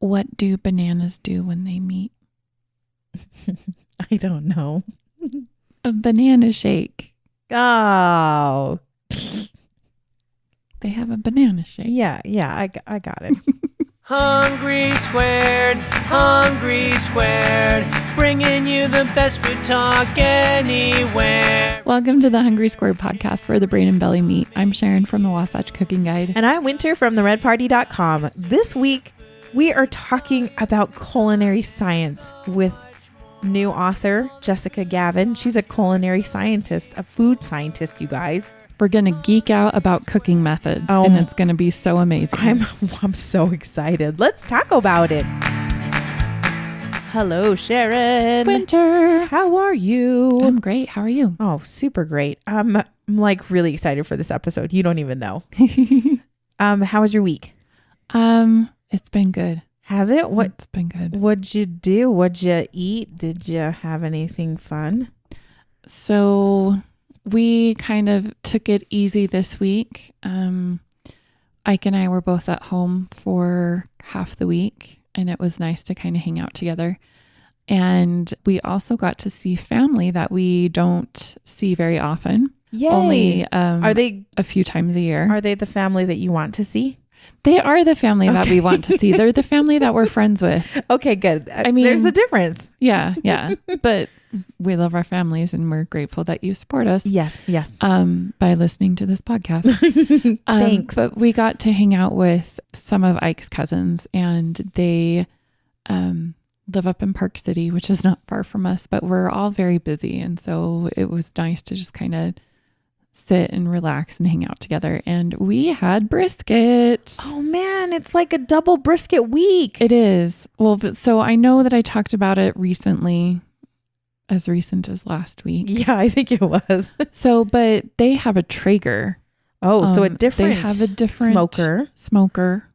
What do bananas do when they meet? I don't know. A banana shake. Oh. They have a banana shake. Yeah, I got it. Hungry Squared, bringing you the best food talk anywhere. Welcome to the Hungry Squared podcast where the brain and belly meet. I'm Sharon from the Wasatch Cooking Guide. And I'm Winter from theredparty.com. This week, we are talking about culinary science with new author Jessica Gavin. She's a culinary scientist, a food scientist, you guys. We're going to geek out about cooking methods, and it's going to be so amazing. I'm so excited. Let's talk about it. Hello, Sharon. Winter. How are you? I'm great. How are you? Oh, super great. I'm like really excited for this episode. You don't even know. How was your week? It's been good. Has it? It's been good. What'd you do? What'd you eat? Did you have anything fun? So we kind of took it easy this week. Ike and I were both at home for half the week, and it was nice to kind of hang out together. And we also got to see family that we don't see very often. Yay. Only are they a few times a year. Are they the family that you want to see? They are the family that we want to see. They're the family that we're friends with. Okay, good. I mean, there's a difference. Yeah. But we love our families and we're grateful that you support us. Yes. By listening to this podcast. Thanks. But we got to hang out with some of Ike's cousins, and they live up in Park City, which is not far from us, but we're all very busy. And so it was nice to just kind of sit and relax and hang out together. And we had brisket. Oh man, it's like a double brisket week. It is. Well, so I know that I talked about it recently, as recent as last week. Yeah, I think it was. But they have a Traeger. Oh, so they have a different smoker.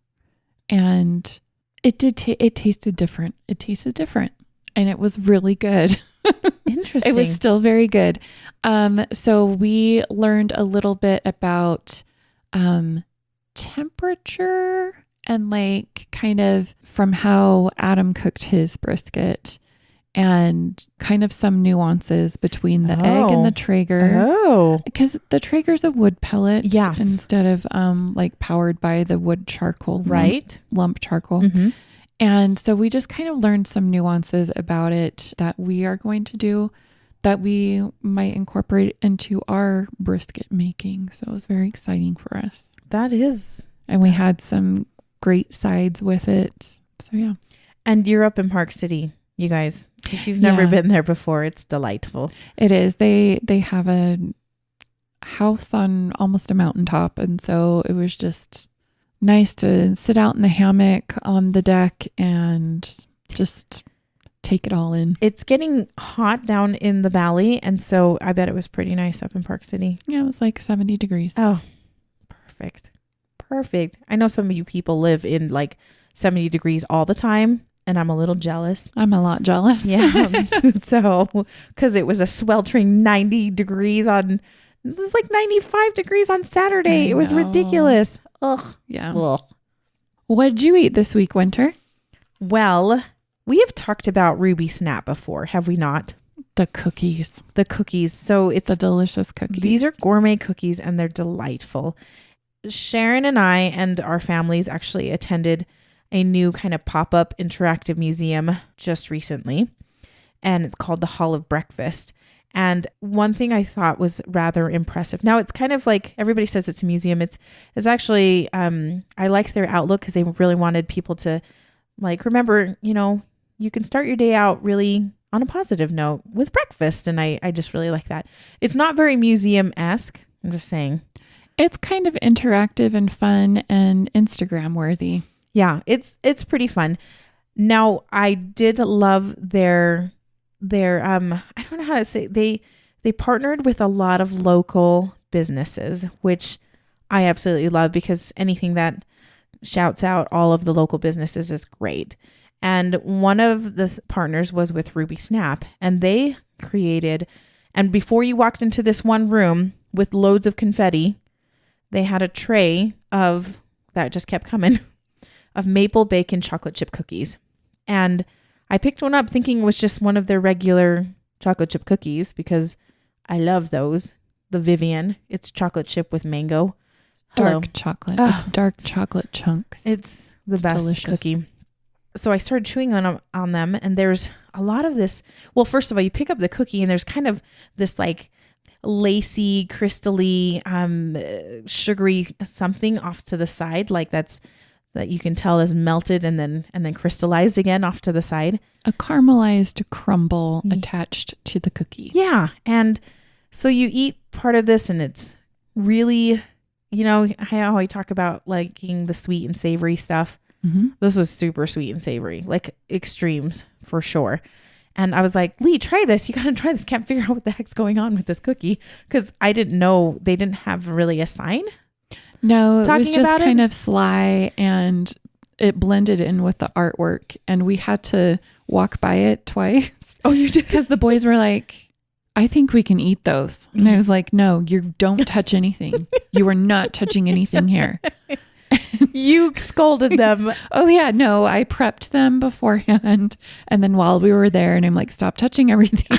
And it tasted different. It tasted different. And it was really good. Interesting. It was still very good. So we learned a little bit about temperature and like kind of from how Adam cooked his brisket and kind of some nuances between the egg and the Traeger. Oh. Because the Traeger's a wood pellet. Yes. Instead of like powered by the wood charcoal. Right. Lump charcoal. Mm-hmm. And so we just kind of learned some nuances about it that we are going to do that we might incorporate into our brisket making. So it was very exciting for us. That is. And we had some great sides with it. So yeah. And you're up in Park City, you guys. If you've never been there before, it's delightful. It is. They have a house on almost a mountaintop. And so it was just nice to sit out in the hammock on the deck and just take it all in. It's getting hot down in the valley, and so I bet it was pretty nice up in Park City. Yeah, it was like 70 degrees. Oh, perfect. I know some of you people live in like 70 degrees all the time, and I'm a little jealous. I'm a lot jealous. Yeah. So, because it was a sweltering 90 degrees it was like 95 degrees on Saturday. It was ridiculous. Ugh. Yeah. Ugh. What did you eat this week, Winter? Well, we have talked about Ruby Snap before, have we not? The cookies. So it's the delicious cookies. These are gourmet cookies and they're delightful. Sharon and I and our families actually attended a new kind of pop-up interactive museum just recently. And it's called the Hall of Breakfast. And one thing I thought was rather impressive. Now it's kind of like everybody says it's a museum. It's actually, I liked their outlook because they really wanted people to like, remember, you can start your day out really on a positive note with breakfast. And I just really like that. It's not very museum-esque. I'm just saying. It's kind of interactive and fun and Instagram worthy. Yeah, it's pretty fun. Now I did love their I don't know how to say, they partnered with a lot of local businesses, which I absolutely love because anything that shouts out all of the local businesses is great. And one of the partners was with Ruby Snap, and they created, and before you walked into this one room with loads of confetti, they had a tray that just kept coming of maple bacon chocolate chip cookies. And I picked one up thinking it was just one of their regular chocolate chip cookies because I love those. The Vivian, it's chocolate chip with mango. Dark chocolate. It's dark chocolate chunks. It's the best delicious cookie. So I started chewing on them, and there's a lot of this. Well, first of all, you pick up the cookie and there's kind of this like lacy, crystally, sugary something off to the side, like that you can tell is melted and then crystallized again off to the side. A caramelized crumble attached to the cookie. Yeah. And so you eat part of this and it's really, how I talk about liking the sweet and savory stuff. Mm-hmm. This was super sweet and savory, like extremes for sure. And I was like, Lee, try this. You got to try this. Can't figure out what the heck's going on with this cookie. Because I didn't know they didn't have really a sign. No, it was just kind of sly and it blended in with the artwork. And we had to walk by it twice. Oh, you did? Because the boys were like, I think we can eat those. And I was like, no, you don't touch anything. You are not touching anything here. You scolded them. Oh yeah, no, I prepped them beforehand. And then while we were there and I'm like, stop touching everything.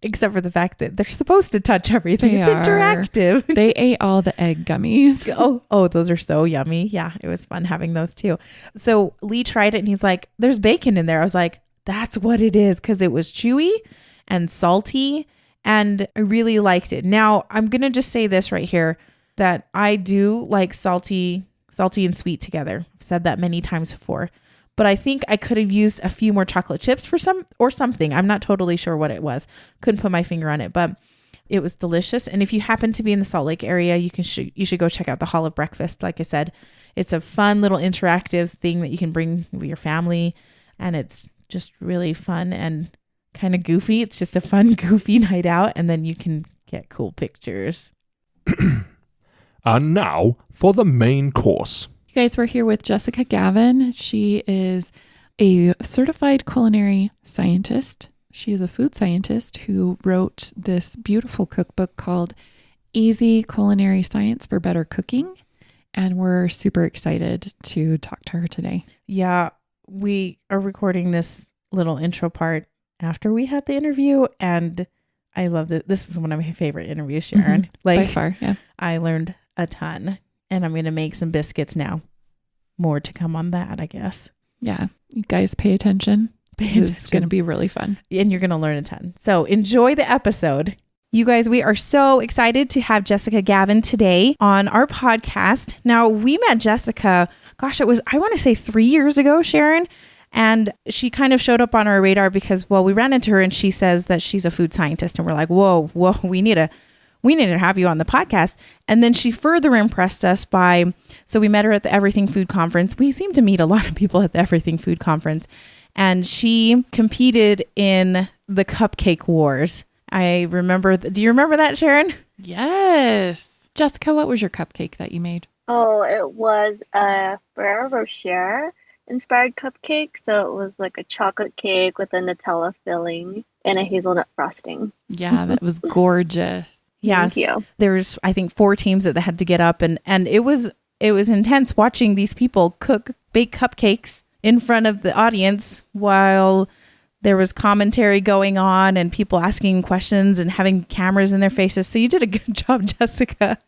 Except for the fact that they're supposed to touch everything. It's interactive. They ate all the egg gummies. Oh, those are so yummy. Yeah, it was fun having those too. So Lee tried it and he's like, there's bacon in there. I was like, that's what it is. Because it was chewy and salty and I really liked it. Now I'm going to just say this right here, that I do like salty and sweet together. I've said that many times before, but I think I could have used a few more chocolate chips for something. I'm not totally sure what it was. Couldn't put my finger on it, but it was delicious. And if you happen to be in the Salt Lake area, you should go check out the Hall of Breakfast. Like I said, it's a fun little interactive thing that you can bring with your family, and it's just really fun and kind of goofy. It's just a fun, goofy night out, and then you can get cool pictures. And now for the main course. You guys, we're here with Jessica Gavin. She is a certified culinary scientist. She is a food scientist who wrote this beautiful cookbook called Easy Culinary Science for Better Cooking. And we're super excited to talk to her today. Yeah, we are recording this little intro part after we had the interview. And I love that. This is one of my favorite interviews, Sharon. Mm-hmm. By far, yeah. I learned a ton, and I'm going to make some biscuits now. More to come on that, I guess. Yeah. You guys pay attention. It's going to be really fun. And you're going to learn a ton. So enjoy the episode. You guys, we are so excited to have Jessica Gavin today on our podcast. Now, we met Jessica, gosh, it was, I want to say 3 years ago, Sharon. And she kind of showed up on our radar because, well, we ran into her and she says that she's a food scientist. And we're like, whoa, we need to have you on the podcast. And then she further impressed us so we met her at the Everything Food Conference. We seem to meet a lot of people at the Everything Food Conference. And she competed in the Cupcake Wars. I remember, do you remember that, Sharon? Yes. Jessica, what was your cupcake that you made? Oh, it was a Ferrero Rocher inspired cupcake. So it was like a chocolate cake with a Nutella filling and a hazelnut frosting. Yeah, that was gorgeous. Yes. Thank you. There's, I think, 4 teams that had to get up and it was intense watching these people bake cupcakes in front of the audience while there was commentary going on and people asking questions and having cameras in their faces. So you did a good job, Jessica.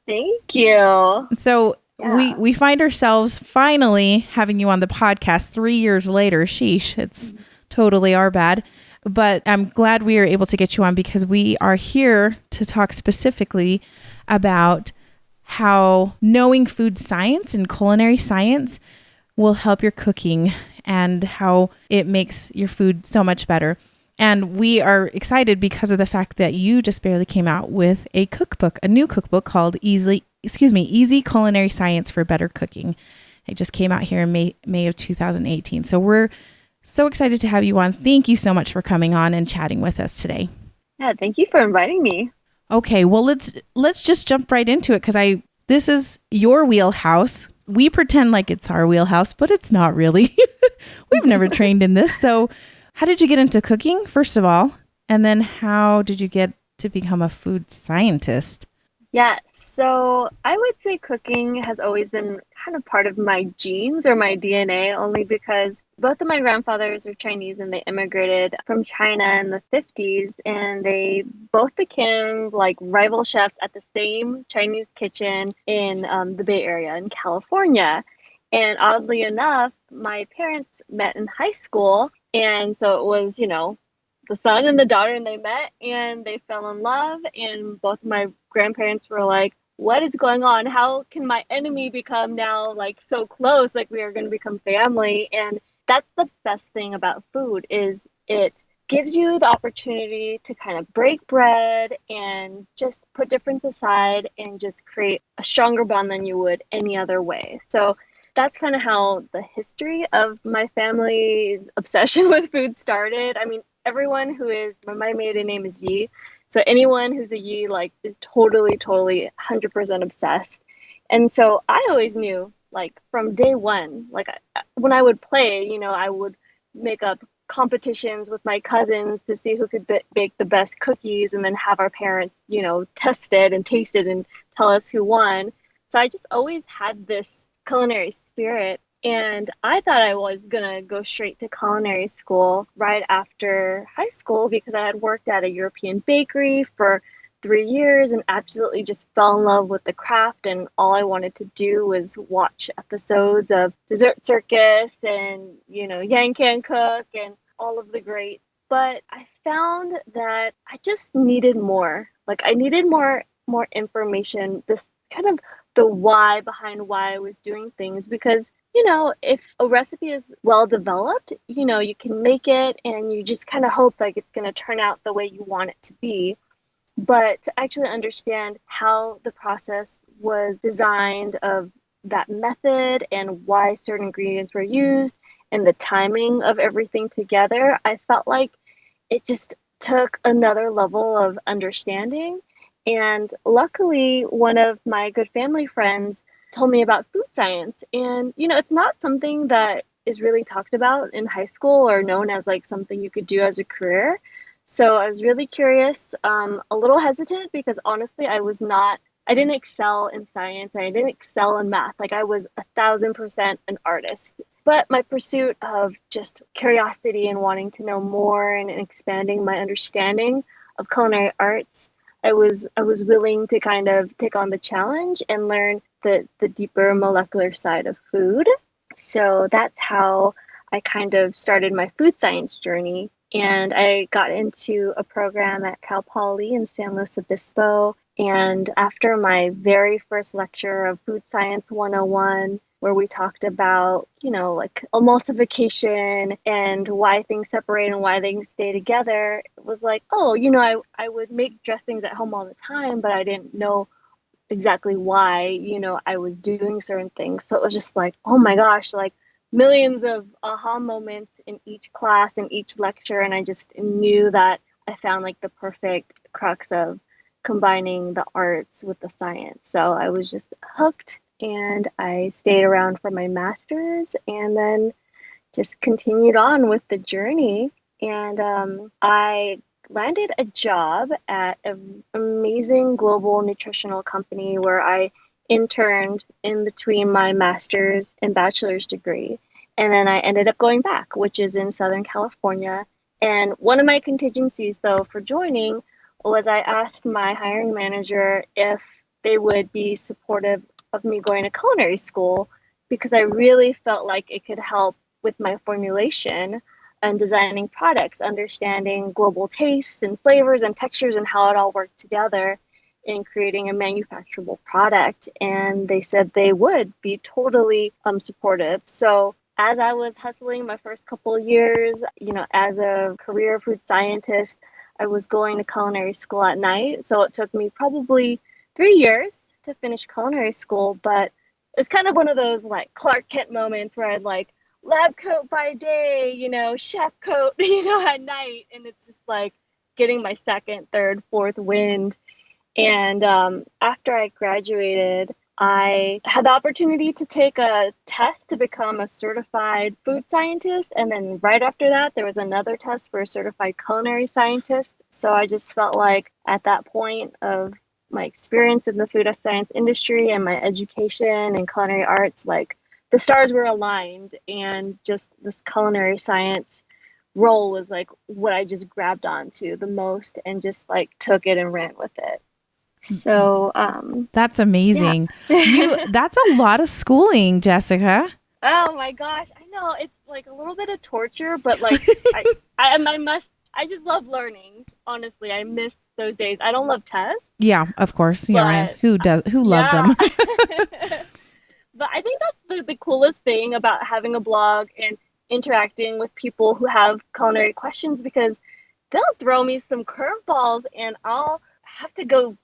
Thank you. So Yeah. we find ourselves finally having you on the podcast 3 years later. Sheesh, it's totally our bad. But I'm glad we are able to get you on because we are here to talk specifically about how knowing food science and culinary science will help your cooking and how it makes your food so much better. And we are excited because of the fact that you just barely came out with a new cookbook called Easy Culinary Science for Better Cooking. It just came out here in May of 2018. So we're so excited to have you on. Thank you so much for coming on and chatting with us today. Yeah, thank you for inviting me. Okay, well let's just jump right into it because this is your wheelhouse. We pretend like it's our wheelhouse, but it's not really. We've never trained in this. So how did you get into cooking, first of all? And then how did you get to become a food scientist? Yeah, so I would say cooking has always been kind of part of my genes or my DNA, only because both of my grandfathers are Chinese and they immigrated from China in the 50s, and they both became like rival chefs at the same Chinese kitchen in the Bay Area in California. And oddly enough, my parents met in high school, and so it was, the son and the daughter, and they met and they fell in love, and both my grandparents were like, what is going on? How can my enemy become now like so close? Like we are going to become family. And that's the best thing about food is it gives you the opportunity to kind of break bread and just put difference aside and just create a stronger bond than you would any other way. So that's kind of how the history of my family's obsession with food started. I mean, everyone who is, my maiden name is Yi. So anyone who's a Yi, like, is totally, totally 100% obsessed. And so I always knew, like, from day one, like, when I would play, I would make up competitions with my cousins to see who could bake the best cookies and then have our parents, test it and taste it and tell us who won. So I just always had this culinary spirit. And I thought I was gonna go straight to culinary school right after high school because I had worked at a European bakery for 3 years and absolutely just fell in love with the craft. And all I wanted to do was watch episodes of Dessert Circus and, Yang Can Cook and all of the great. But I found that I just needed more. Like I needed more information, this kind of the why behind why I was doing things because if a recipe is well developed, you can make it and you just kind of hope like it's going to turn out the way you want it to be. But to actually understand how the process was designed of that method and why certain ingredients were used and the timing of everything together, I felt like it just took another level of understanding. And luckily, one of my good family friends told me about food science. And, it's not something that is really talked about in high school or known as like something you could do as a career. So I was really curious, a little hesitant because honestly, I didn't excel in science. I didn't excel in math. Like I was 1,000% an artist. But my pursuit of just curiosity and wanting to know more and expanding my understanding of culinary arts, I was willing to kind of take on the challenge and learn the deeper molecular side of food. So that's how I kind of started my food science journey. And I got into a program at Cal Poly in San Luis Obispo. And after my very first lecture of Food Science 101, where we talked about, like emulsification and why things separate and why things stay together, it was like, oh, I would make dressings at home all the time, but I didn't know exactly why, I was doing certain things. So it was just like, oh my gosh, like millions of aha moments in each class and each lecture. And I just knew that I found like the perfect crux of combining the arts with the science. So I was just hooked and I stayed around for my master's and then just continued on with the journey. And I landed a job at an amazing global nutritional company where I interned in between my master's and bachelor's degree. And then I ended up going back, which is in Southern California. And one of my contingencies, though, for joining was I asked my hiring manager if they would be supportive of me going to culinary school because I really felt like it could help with my formulation and designing products, understanding global tastes and flavors and textures and how it all worked together in creating a manufacturable product. And they said they would be totally supportive. So as I was hustling my first couple of years, as a career food scientist, I was going to culinary school at night. So it took me probably 3 years to finish culinary school, but it's kind of one of those like Clark Kent moments where I'd like lab coat by day, chef coat, at night. And it's just like getting my second, third, fourth wind. And after I graduated, I had the opportunity to take a test to become a certified food scientist. And then right after that, there was another test for a certified culinary scientist. So I just felt like at that point of my experience in the food science industry and my education in culinary arts, like the stars were aligned, and just this culinary science role was like what I just grabbed onto the most and just like took it and ran with it. So that's amazing. yeah. That's a lot of schooling, Jessica. Oh my gosh, I know it's like a little bit of torture, but like I just love learning. Honestly, I miss those days. I don't love tests. Yeah, of course. Yeah, right. Who loves them? But I think that's the coolest thing about having a blog and interacting with people who have culinary questions, because they'll throw me some curveballs and I'll have to go,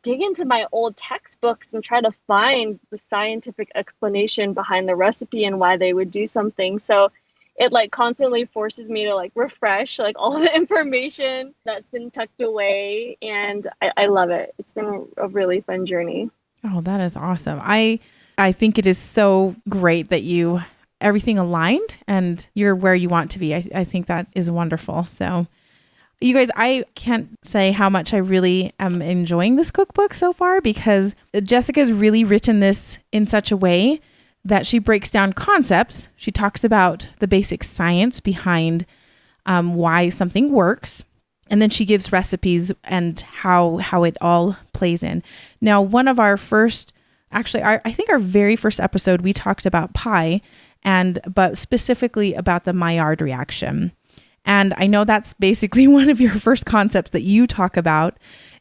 dig into my old textbooks and try to find the scientific explanation behind the recipe and why they would do something. So it like constantly forces me to like refresh like all the information that's been tucked away. And I love it. It's been a really fun journey. Oh, that is awesome. I think it is so great that everything aligned and you're where you want to be. I think that is wonderful. So you guys, I can't say how much I really am enjoying this cookbook so far, because Jessica's really written this in such a way that she breaks down concepts. She talks about the basic science behind why something works. And then she gives recipes and how it all plays in. Now, one of our first, actually, I think our very first episode, we talked about pie, but specifically about the Maillard reaction. And I know that's basically one of your first concepts that you talk about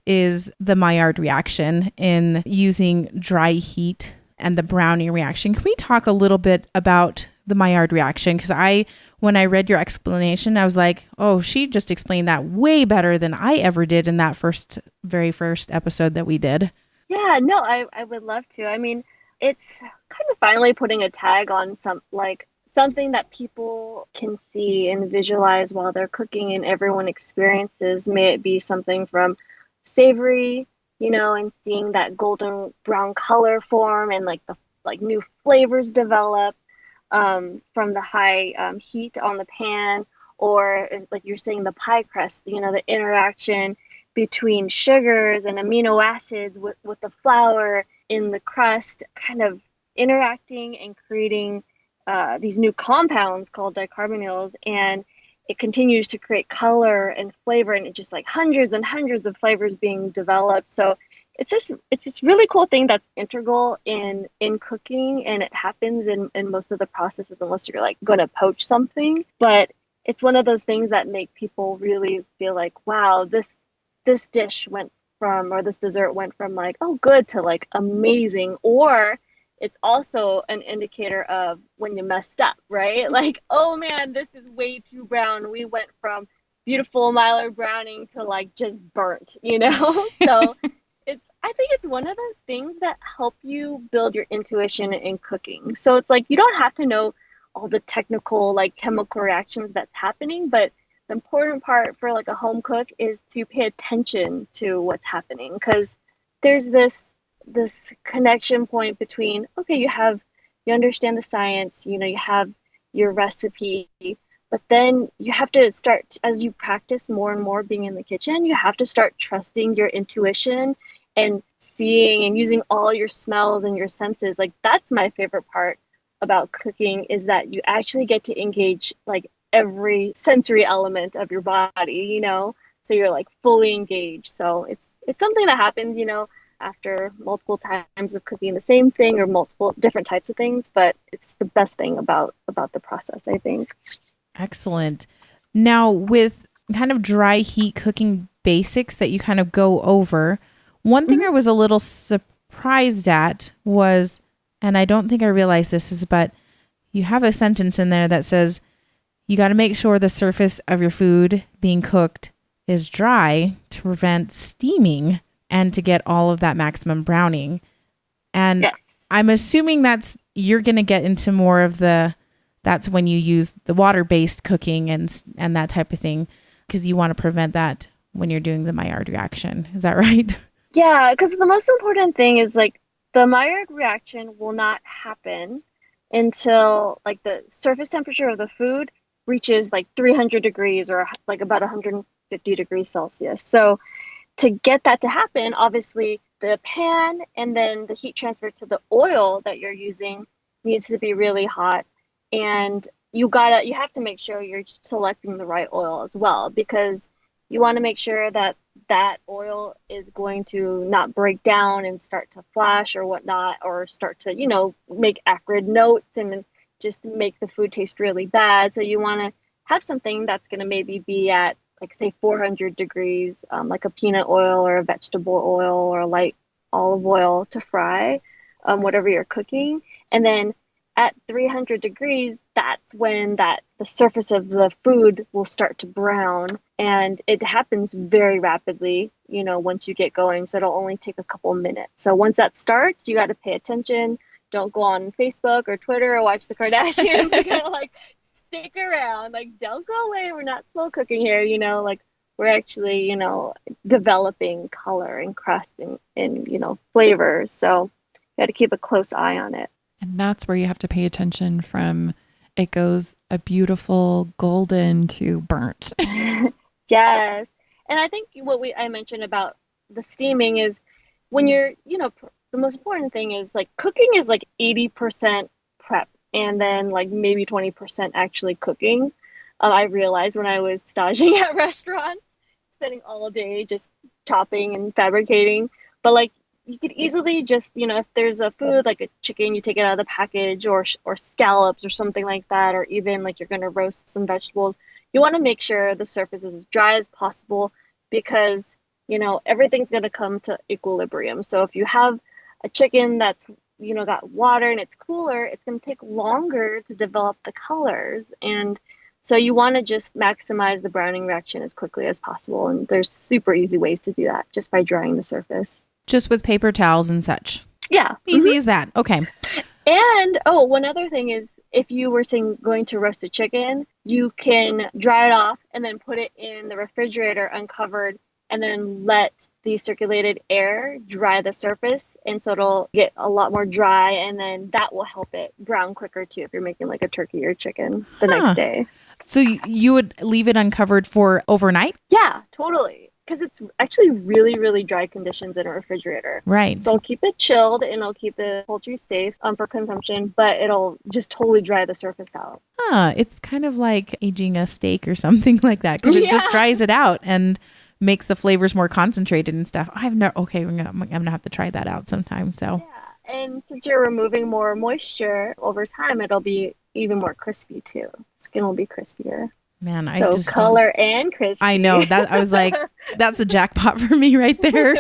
is the Maillard reaction in using dry heat and the browning reaction. Can we talk a little bit about the Maillard reaction? Because when I read your explanation, I was like, oh, she just explained that way better than I ever did in that very first episode that we did. Yeah, no, I would love to. I mean, it's kind of finally putting a tag on something that people can see and visualize while they're cooking and everyone experiences. May it be something from savory, and seeing that golden brown color form and like the new flavors develop from the high heat on the pan, or like you're saying, the pie crust, the interaction between sugars and amino acids with the flour in the crust, kind of interacting and creating these new compounds called dicarbonyls, and it continues to create color and flavor, and it's just like hundreds and hundreds of flavors being developed. So it's just really cool thing that's integral in cooking, and it happens in most of the processes unless you're like going to poach something. But it's one of those things that make people really feel like, wow, this dish went from, or this dessert went from like, oh, good to like amazing. Or it's also an indicator of when you messed up, right? Like, oh man, this is way too brown. We went from beautiful Maillard browning to like just burnt, So I think it's one of those things that help you build your intuition in cooking. So it's like, you don't have to know all the technical like chemical reactions that's happening, but the important part for like a home cook is to pay attention to what's happening, because there's this connection point between, okay, you understand the science, you have your recipe, but then you have to start, as you practice more and more being in the kitchen, you have to start trusting your intuition and seeing and using all your smells and your senses. Like, that's my favorite part about cooking, is that you actually get to engage like every sensory element of your body, so you're like fully engaged. So it's something that happens, after multiple times of cooking the same thing or multiple different types of things, but it's the best thing about the process, I think. Excellent. Now, with kind of dry heat cooking basics that you kind of go over, one thing I was a little surprised at was, and I don't think I realized this is, but you have a sentence in there that says you got to make sure the surface of your food being cooked is dry to prevent steaming and to get all of that maximum browning. And yes. I'm assuming you're going to get into more of that's when you use the water-based cooking and that type of thing, because you want to prevent that when you're doing the Maillard reaction. Is that right? Yeah, because the most important thing is like the Maillard reaction will not happen until like the surface temperature of the food reaches like 300 degrees or like about 150 degrees Celsius. So to get that to happen, obviously the pan and then the heat transfer to the oil that you're using needs to be really hot. And you have to make sure you're selecting the right oil as well, because you want to make sure that that oil is going to not break down and start to flash or whatnot, or start to, make acrid notes and just make the food taste really bad. So you want to have something that's going to maybe be at, like, say 400 degrees, like a peanut oil or a vegetable oil or a light olive oil to fry whatever you're cooking. And then at 300 degrees, that's when the surface of the food will start to brown, and it happens very rapidly, once you get going. So it'll only take a couple minutes. So once that starts, you got to pay attention. Don't go on Facebook or Twitter or watch the Kardashians. You gotta stick around. Don't go away. We're not slow cooking here. We're actually, developing color and crust and flavors. So you got to keep a close eye on it. And that's where you have to pay attention from it goes a beautiful golden to burnt. Yes. And I think what I mentioned about the steaming is when you're, the most important thing is cooking is 80% prep and then maybe 20% actually cooking. I realized when I was staging at restaurants, spending all day just chopping and fabricating. But you could easily just, if there's a food like a chicken, you take it out of the package, or scallops or something like that, or even you're going to roast some vegetables, you want to make sure the surface is as dry as possible, because, everything's going to come to equilibrium. So if you have a chicken that's, got water and it's cooler, it's going to take longer to develop the colors. And so you want to just maximize the browning reaction as quickly as possible. And there's super easy ways to do that just by drying the surface. Just with paper towels and such. Yeah. Easy as that. Okay. And, one other thing is, if you were going to roast a chicken, you can dry it off and then put it in the refrigerator uncovered, and then let the circulated air dry the surface. And so it'll get a lot more dry, and then that will help it brown quicker too if you're making a turkey or chicken the next day. So you would leave it uncovered for overnight? Yeah, totally. Because it's actually really, really dry conditions in a refrigerator. Right. So it'll keep it chilled and it'll keep the poultry safe for consumption, but it'll just totally dry the surface out. It's kind of like aging a steak or something like that, because it just dries it out and makes the flavors more concentrated and stuff. I'm gonna have to try that out sometime. So yeah, and since you're removing more moisture over time, it'll be even more crispy too. Skin will be crispier. Man, so color and crispy. I know that. I was like, that's a jackpot for me right there.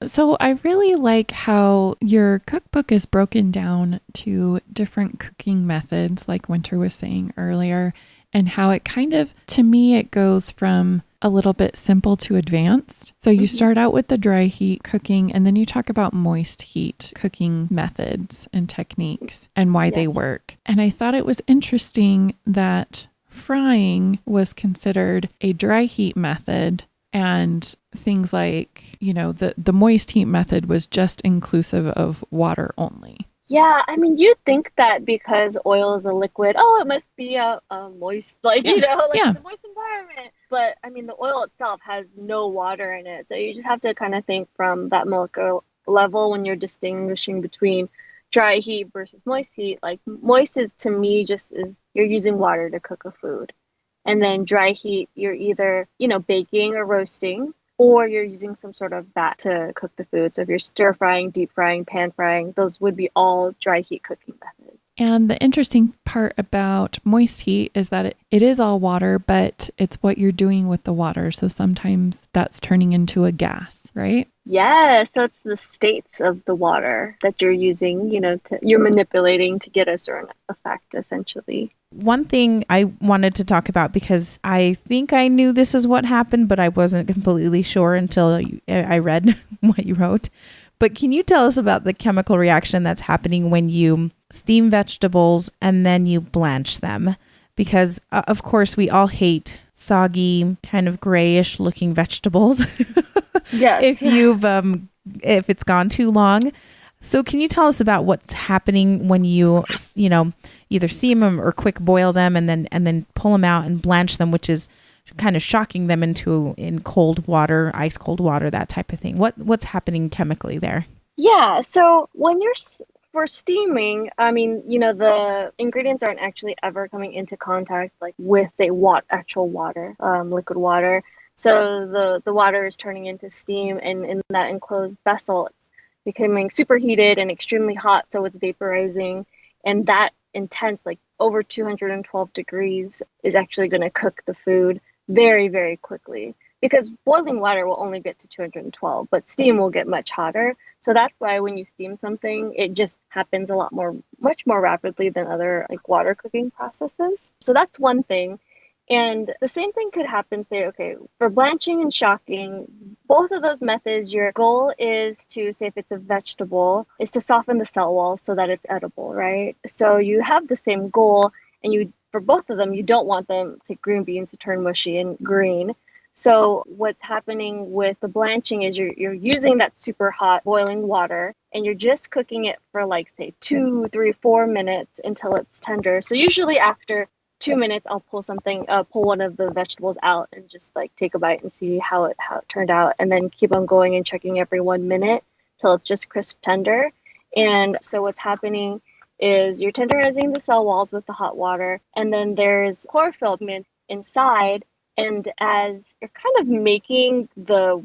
So I really like how your cookbook is broken down to different cooking methods, like Winter was saying earlier, and how it kind of, to me, it goes from a little bit simple to advanced. So you start out with the dry heat cooking, and then you talk about moist heat cooking methods and techniques and why they work. And I thought it was interesting that frying was considered a dry heat method, and things like, the moist heat method was just inclusive of water only. Yeah, I mean, you'd think that because oil is a liquid, it must be a moist, a moist environment. But I mean, the oil itself has no water in it. So you just have to kind of think from that molecular level when you're distinguishing between dry heat versus moist heat. Moist is, to me, just is you're using water to cook a food. And then dry heat, you're either, baking or roasting, or you're using some sort of vat to cook the food. So if you're stir frying, deep frying, pan frying, those would be all dry heat cooking methods. And the interesting part about moist heat is that it is all water, but it's what you're doing with the water. So sometimes that's turning into a gas, right? Yeah, so it's the states of the water that you're using, you're manipulating to get a certain effect, essentially. One thing I wanted to talk about, because I think I knew this is what happened, but I wasn't completely sure until I read what you wrote. But can you tell us about the chemical reaction that's happening when you steam vegetables and then you blanch them? Because, of course, we all hate soggy, kind of grayish looking vegetables. Yes. If it's gone too long. So can you tell us about what's happening when you either steam them or quick boil them and then pull them out and blanch them, which is kind of shocking them in cold water, ice cold water, that type of thing. What's happening chemically there? Yeah, so when for steaming, I mean, the ingredients aren't actually ever coming into contact like with, say, actual water, liquid water. So the water is turning into steam, and in that enclosed vessel, it's becoming superheated and extremely hot, so it's vaporizing, and that intense, like over 212 degrees, is actually going to cook the food very, very quickly. Because boiling water will only get to 212, but steam will get much hotter. So that's why when you steam something, it just happens much more rapidly than other like water cooking processes. So that's one thing. And the same thing could happen, say, okay, for blanching and shocking, both of those methods, your goal is to, say if it's a vegetable, is to soften the cell walls so that it's edible, right? So you have the same goal, and for both of them, you don't want them, say green beans, to turn mushy and green. So what's happening with the blanching is you're using that super hot boiling water, and you're just cooking it for like, say, 2, 3, 4 minutes until it's tender. So usually after 2 minutes, I'll pull one of the vegetables out and just like take a bite and see how it turned out, and then keep on going and checking every 1 minute till it's just crisp tender. And so what's happening is you're tenderizing the cell walls with the hot water, and then there's chlorophyll inside. And as you're kind of making the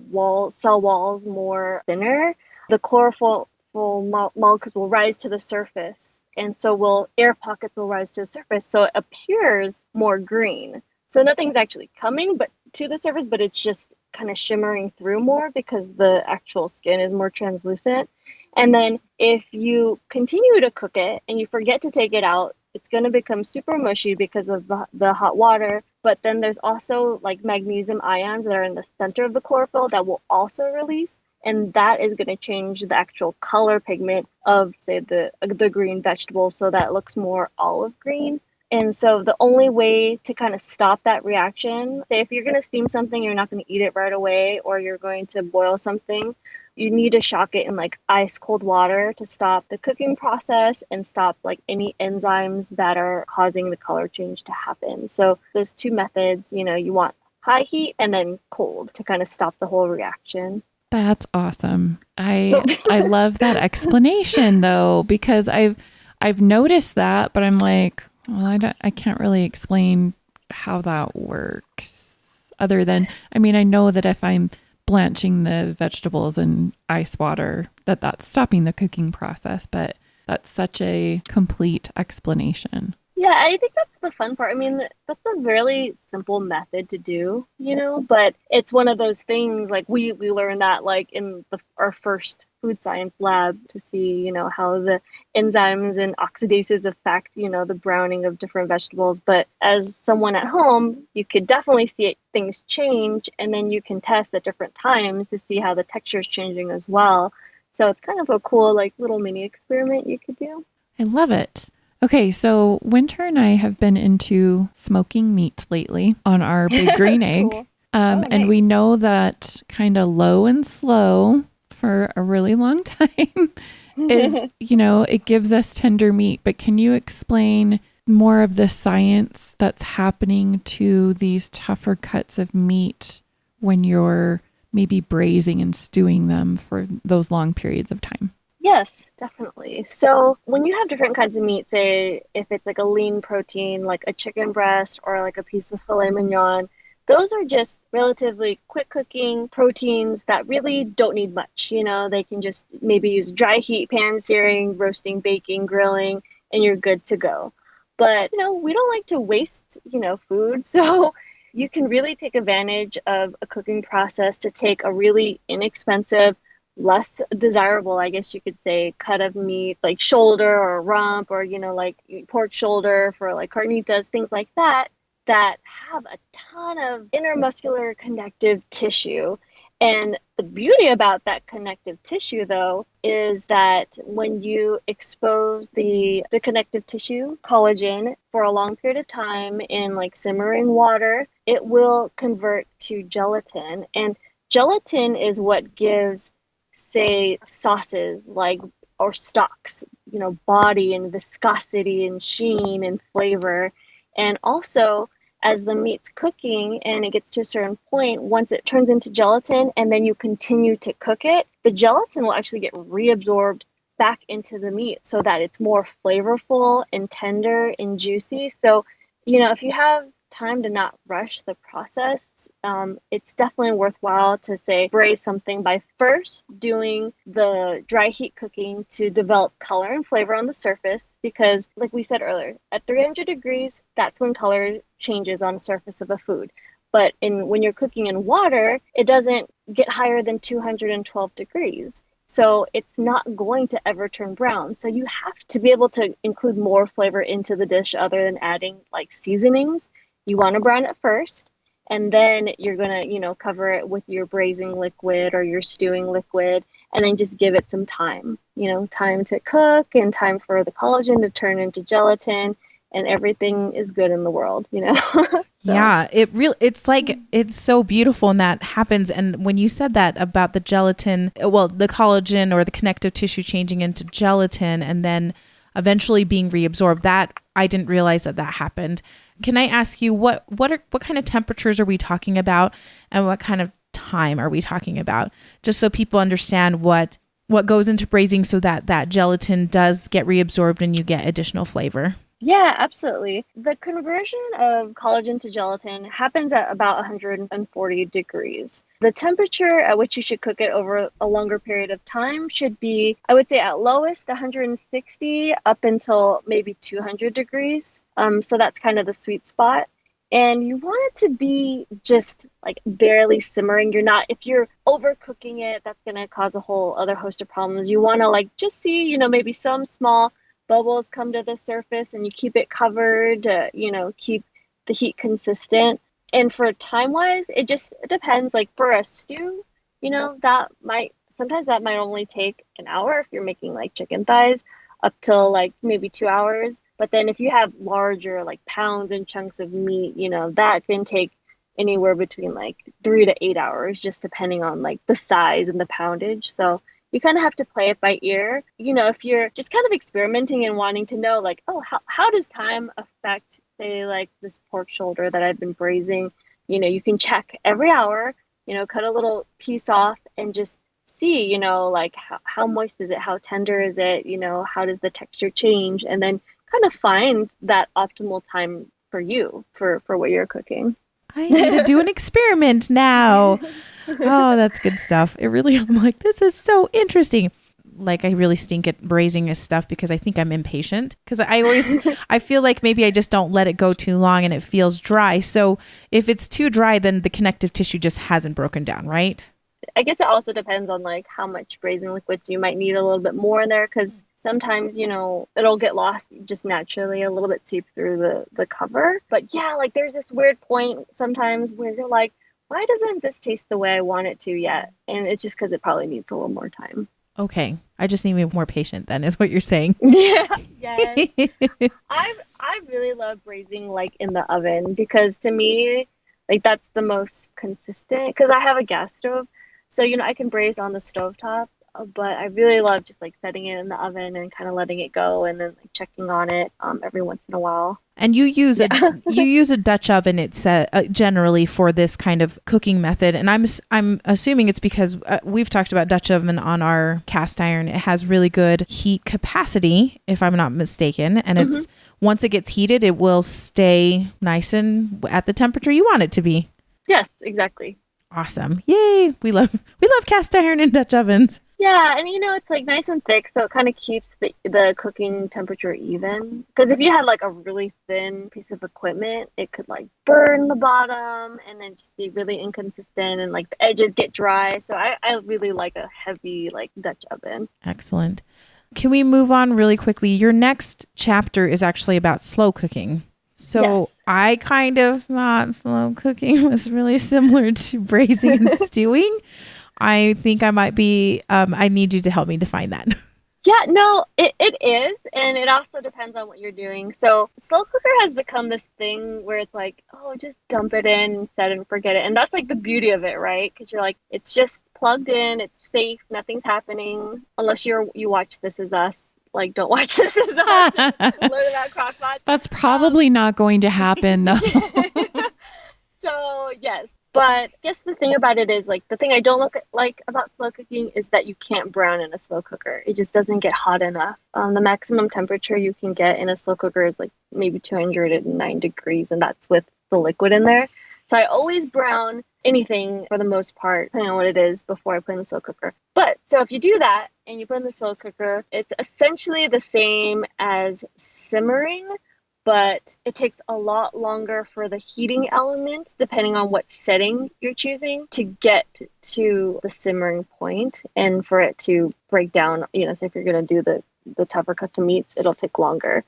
cell walls more thinner, the chlorophyll molecules will rise to the surface. And so air pockets will rise to the surface. So it appears more green. So nothing's actually coming to the surface, but it's just kind of shimmering through more because the actual skin is more translucent. And then if you continue to cook it and you forget to take it out, it's going to become super mushy because of the hot water. But then there's also like magnesium ions that are in the center of the chlorophyll that will also release. And that is going to change the actual color pigment of, say, the green vegetable, so that it looks more olive green. And so the only way to kind of stop that reaction, say if you're going to steam something, you're not going to eat it right away, or you're going to boil something, you need to shock it in like ice cold water to stop the cooking process and stop like any enzymes that are causing the color change to happen. So those two methods, you want high heat and then cold to kind of stop the whole reaction. That's awesome. I love that explanation though, because I've noticed that, but I'm like, well, I can't really explain how that works other than, I mean, I know that if I'm blanching the vegetables in ice water, that's stopping the cooking process, but that's such a complete explanation. Yeah, I think that's the fun part. I mean, that's a really simple method to do, but it's one of those things like we learned that like in our first food science lab to see, how the enzymes and oxidases affect, the browning of different vegetables. But as someone at home, you could definitely see things change, and then you can test at different times to see how the texture is changing as well. So it's kind of a cool like little mini experiment you could do. I love it. Okay, so Winter and I have been into smoking meat lately on our big green egg. Cool. And we know that kind of low and slow for a really long time is, it gives us tender meat. But can you explain more of the science that's happening to these tougher cuts of meat when you're maybe braising and stewing them for those long periods of time? Yes, definitely. So when you have different kinds of meat, say if it's like a lean protein, like a chicken breast or like a piece of filet mignon, those are just relatively quick cooking proteins that really don't need much. They can just maybe use dry heat, pan searing, roasting, baking, grilling, and you're good to go. But, we don't like to waste, food. So you can really take advantage of a cooking process to take a really inexpensive, less desirable, I guess you could say, cut of meat, like shoulder or rump or, like pork shoulder for like carnitas, things like that have a ton of intermuscular connective tissue. And the beauty about that connective tissue, though, is that when you expose the connective tissue, collagen, for a long period of time in like simmering water, it will convert to gelatin. And gelatin is what gives, say, sauces or stocks, body and viscosity and sheen and flavor. And also as the meat's cooking and it gets to a certain point, once it turns into gelatin and then you continue to cook it, the gelatin will actually get reabsorbed back into the meat so that it's more flavorful and tender and juicy. So, if you have time to not rush the process, it's definitely worthwhile to say braise something by first doing the dry heat cooking to develop color and flavor on the surface, because like we said earlier, at 300 degrees, that's when color changes on the surface of a food. But when you're cooking in water, it doesn't get higher than 212 degrees. So it's not going to ever turn brown. So you have to be able to include more flavor into the dish other than adding like seasonings. You want to brown it first, and then you're going to, cover it with your braising liquid or your stewing liquid, and then just give it some time, time to cook and time for the collagen to turn into gelatin, and everything is good in the world, So. Yeah, it's so beautiful when that happens. And when you said that about the gelatin, the collagen or the connective tissue changing into gelatin and then eventually being reabsorbed, that I didn't realize that happened. Can I ask you what kind of temperatures are we talking about, and what kind of time are we talking about, just so people understand what goes into braising so that gelatin does get reabsorbed and you get additional flavor? Yeah, absolutely. The conversion of collagen to gelatin happens at about 140 degrees. The temperature at which you should cook it over a longer period of time should be, I would say at lowest 160 up until maybe 200 degrees. So that's kind of the sweet spot. And you want it to be just like barely simmering. If you're overcooking it, that's going to cause a whole other host of problems. You want to just see, maybe some small bubbles come to the surface, and you keep it covered, keep the heat consistent. And for time wise, it just depends. Like for a stew, that might only take an hour if you're making like chicken thighs, up till like maybe 2 hours. But then if you have larger like pounds and chunks of meat, that can take anywhere between like 3 to 8 hours, just depending on like the size and the poundage. So you kind of have to play it by ear. If you're just kind of experimenting and wanting to know like, oh, how does time affect, say, like this pork shoulder that I've been braising? You can check every hour, cut a little piece off and just see, like how moist is it? How tender is it? How does the texture change? And then kind of find that optimal time for you, for what you're cooking. I need to do an experiment now. Oh, that's good stuff. I'm like, this is so interesting. Like, I really stink at braising this stuff because I think I'm impatient, because I feel like maybe I just don't let it go too long and it feels dry. So if it's too dry, then the connective tissue just hasn't broken down, right? I guess it also depends on like how much braising liquids you might need a little bit more in there, because sometimes, it'll get lost just naturally, a little bit seep through the cover. But yeah, like there's this weird point sometimes where you're like, why doesn't this taste the way I want it to yet? And it's just because it probably needs a little more time. Okay. I just need to be more patient then, is what you're saying. Yeah. Yes. I really love braising like in the oven, because to me, like that's the most consistent, because I have a gas stove. So, I can braise on the stovetop, but I really love just like setting it in the oven and kind of letting it go, and then like checking on it every once in a while. And you use a Dutch oven, it's generally for this kind of cooking method. And I'm assuming it's because we've talked about Dutch oven on our cast iron. It has really good heat capacity, if I'm not mistaken. And it's once it gets heated, it will stay nice and at the temperature you want it to be. Yes, exactly. Awesome. Yay. We love cast iron and Dutch ovens. Yeah, and it's like nice and thick, so it kind of keeps the cooking temperature even. Because if you had like a really thin piece of equipment, it could like burn the bottom and then just be really inconsistent, and like the edges get dry. So I really like a heavy like Dutch oven. Excellent. Can we move on really quickly? Your next chapter is actually about slow cooking. So yes. I kind of thought slow cooking was really similar to braising and stewing. I think I might be, I need you to help me define that. Yeah, no, it is. And it also depends on what you're doing. So slow cooker has become this thing where it's like, oh, just dump it in, set it and forget it. And that's like the beauty of it, right? Because you're like, it's just plugged in, it's safe, nothing's happening. Unless you watch This Is Us. Like, don't watch This Is Us. Learn about crockpot. That's probably not going to happen, though. So yes, but I guess the thing about it is like the thing I don't like about slow cooking is that you can't brown in a slow cooker. It just doesn't get hot enough. The maximum temperature you can get in a slow cooker is like maybe 209 degrees, and that's with the liquid in there. So I always brown anything for the most part, depending on what it is, before I put in the slow cooker. But so if you do that and you put in the slow cooker, it's essentially the same as simmering, but it takes a lot longer for the heating element, depending on what setting you're choosing, to get to the simmering point and for it to break down. So if you're going to do the tougher cuts of meats, it'll take longer.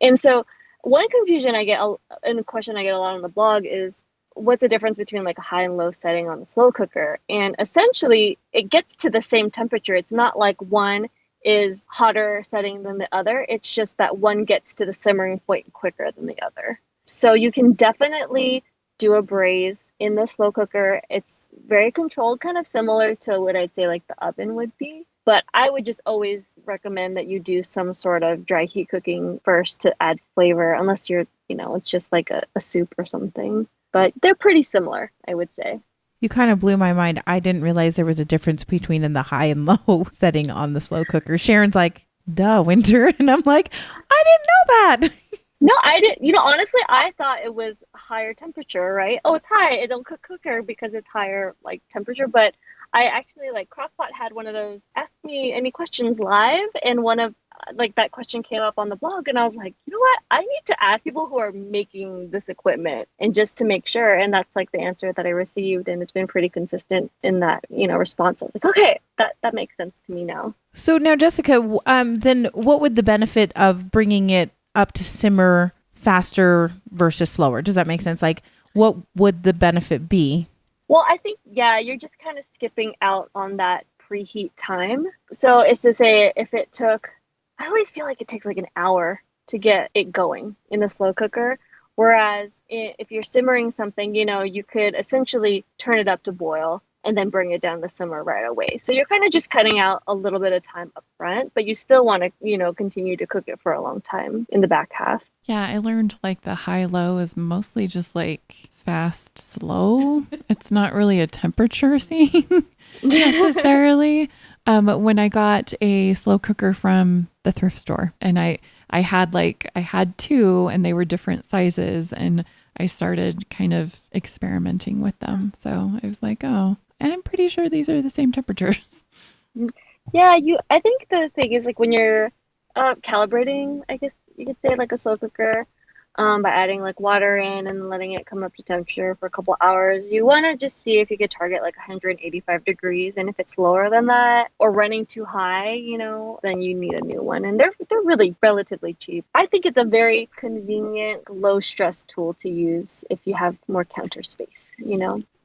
And so one confusion I get and a question I get a lot on the blog is, what's the difference between like a high and low setting on the slow cooker? And essentially it gets to the same temperature. It's not like one is hotter setting than the other. It's just that one gets to the simmering point quicker than the other. So you can definitely do a braise in the slow cooker. It's very controlled, kind of similar to what I'd say like the oven would be. But I would just always recommend that you do some sort of dry heat cooking first to add flavor, unless you're, it's just like a soup or something. But they're pretty similar, I would say. You kind of blew my mind. I didn't realize there was a difference between in the high and low setting on the slow cooker. Sharon's like, duh, Winter. And I'm like, I didn't know that. No, I didn't. Honestly, I thought it was higher temperature, right? Oh, it's high. It'll cook quicker because it's higher like temperature. But I actually Crockpot had one of those ask me any questions live, and one of that question came up on the blog, and I was like, you know what? I need to ask people who are making this equipment and just to make sure. And that's the answer that I received, and it's been pretty consistent in that response. I was like, okay, that makes sense to me now. So now, Jessica, then what would the benefit of bringing it up to simmer faster versus slower? Does that make sense? Like, what would the benefit be? Well, I think, you're just kind of skipping out on that preheat time. So it's to say if it took, I always feel like it takes like an hour to get it going in a slow cooker. Whereas if you're simmering something, you could essentially turn it up to boil and then bring it down the simmer right away. So you're kind of just cutting out a little bit of time up front, but you still want to, continue to cook it for a long time in the back half. Yeah, I learned the high-low is mostly just fast, slow. It's not really a temperature thing necessarily. When I got a slow cooker from the thrift store, and I had two, and they were different sizes, and I started kind of experimenting with them. So I was like, oh, I'm pretty sure these are the same temperatures. Yeah, I think the thing is when you're calibrating, I guess you could say a slow cooker, by adding water in and letting it come up to temperature for a couple hours. You want to just see if you could target 185 degrees, and if it's lower than that or running too high, then you need a new one. And they're really relatively cheap. I think it's a very convenient, low stress tool to use if you have more counter space,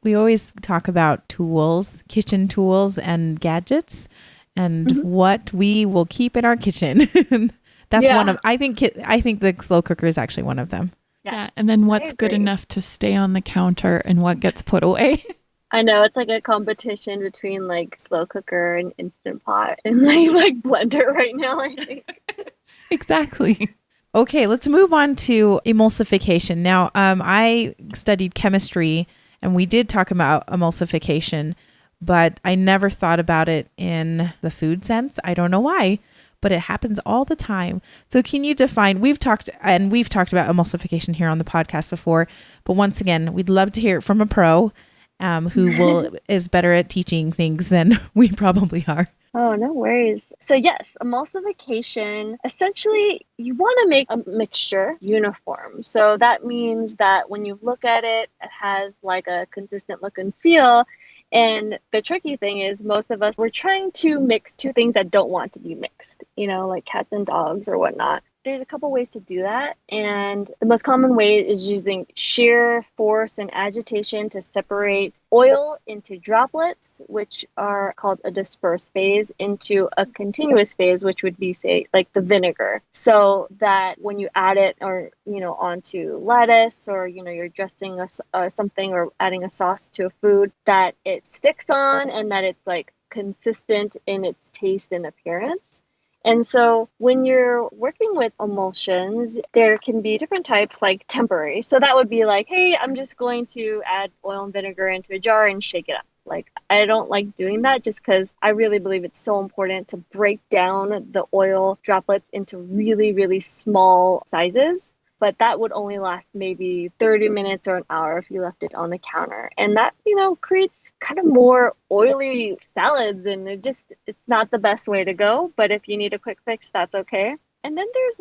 We always talk about tools, kitchen tools and gadgets, and what we will keep in our kitchen. That's one of, I think the slow cooker is actually one of them. Yeah. And then what's good enough to stay on the counter and what gets put away. I know, it's a competition between slow cooker and Instant Pot and blender right now, I think. Exactly. Okay, let's move on to emulsification. Now, I studied chemistry and we did talk about emulsification, but I never thought about it in the food sense. I don't know why, but it happens all the time. So can you define, we've talked about emulsification here on the podcast before, but once again, we'd love to hear it from a pro who is better at teaching things than we probably are. Oh, no worries. So yes, emulsification, essentially you want to make a mixture uniform. So that means that when you look at it, it has a consistent look and feel. And the tricky thing is most of us, we're trying to mix two things that don't want to be mixed, like cats and dogs or whatnot. There's a couple ways to do that. And the most common way is using shear force and agitation to separate oil into droplets, which are called a dispersed phase, into a continuous phase, which would be, say, the vinegar. So that when you add it or, onto lettuce or, you're dressing something or adding a sauce to a food, that it sticks on and that it's consistent in its taste and appearance. And so when you're working with emulsions, there can be different types like temporary. So that would be like, hey, I'm just going to add oil and vinegar into a jar and shake it up. Like, I don't like doing that just because I really believe it's so important to break down the oil droplets into really, really small sizes. But that would only last maybe 30 minutes or an hour if you left it on the counter. And that, creates kind of more oily salads, and it's not the best way to go. But if you need a quick fix, that's okay. And then there's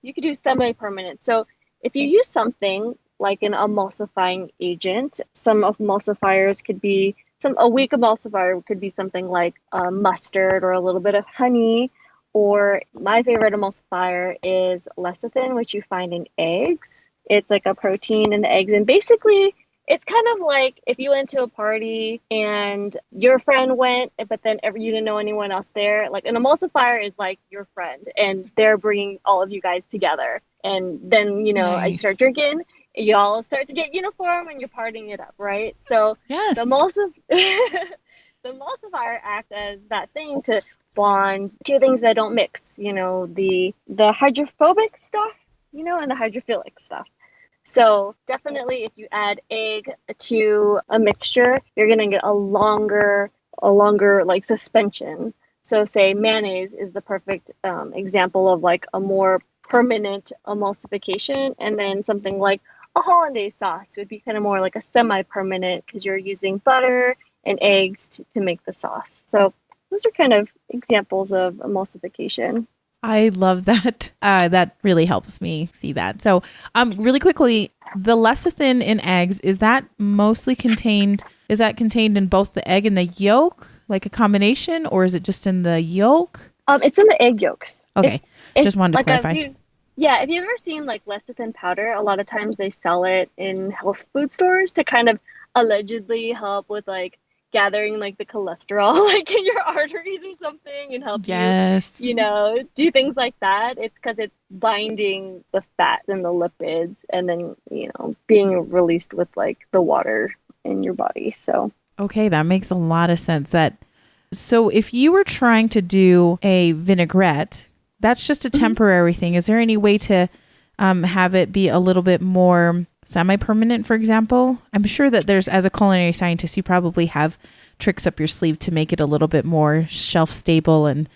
you could do semi-permanent. So if you use something like an emulsifying agent, some emulsifiers could be, a weak emulsifier could be something like mustard or a little bit of honey. Or my favorite emulsifier is lecithin, which you find in eggs. It's like a protein in the eggs. And basically, it's kind of like if you went to a party and your friend went, but then you didn't know anyone else there. Like an emulsifier is like your friend, and they're bringing all of you guys together. And then, Nice. I start drinking. Y'all start to get uniform and you're partying it up, right? So Yes. the emulsifier acts as that thing to bond two things that don't mix, the hydrophobic stuff, and the hydrophilic stuff. So definitely if you add egg to a mixture, you're going to get a longer like suspension. So say mayonnaise is the perfect example of like a more permanent emulsification. And then something like a hollandaise sauce would be kind of more like a semi-permanent because you're using butter and eggs to make the sauce. So those are kind of examples of emulsification. I love that. That really helps me see that. So really quickly, the lecithin in eggs, is that contained in both the egg and the yolk, like a combination, or is it just in the yolk? It's in the egg yolks. Okay. Just wanted to clarify. If you've ever seen like lecithin powder, a lot of times they sell it in health food stores to kind of allegedly help with like gathering like the cholesterol like in your arteries or something and help you do things like that. It's because it's binding the fat and the lipids and then being released with like the water in your body. So okay, that makes a lot of sense. So if you were trying to do a vinaigrette, that's just a temporary thing. Is there any way to have it be a little bit more semi-permanent, for example? I'm sure that as a culinary scientist, you probably have tricks up your sleeve to make it a little bit more shelf stable and